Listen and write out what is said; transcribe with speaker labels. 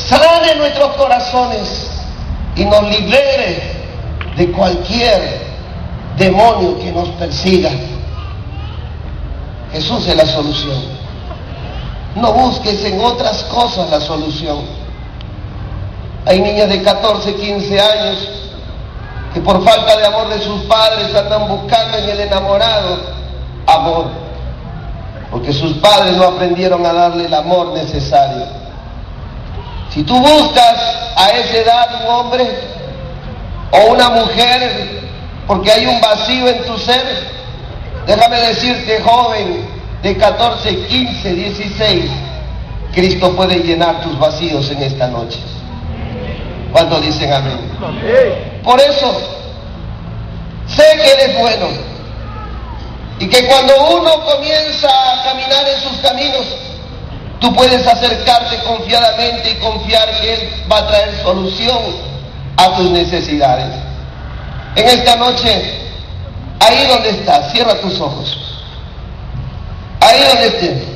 Speaker 1: sane nuestros corazones y nos libere de cualquier demonio que nos persiga. Jesús es la solución. No busques en otras cosas la solución. Hay niñas de 14, 15 años que por falta de amor de sus padres andan buscando en el enamorado amor, porque sus padres no aprendieron a darle el amor necesario. Si tú buscas a esa edad un hombre o una mujer porque hay un vacío en tu ser, déjame decirte, joven de 14, 15, 16, Cristo puede llenar tus vacíos en esta noche. ¿Cuántos dicen amén? Por eso, sé que Él es bueno y que cuando uno comienza a caminar en sus caminos, tú puedes acercarte confiadamente y confiar que Él va a traer solución a tus necesidades. En esta noche, ahí donde estás, cierra tus ojos. Ahí donde estés.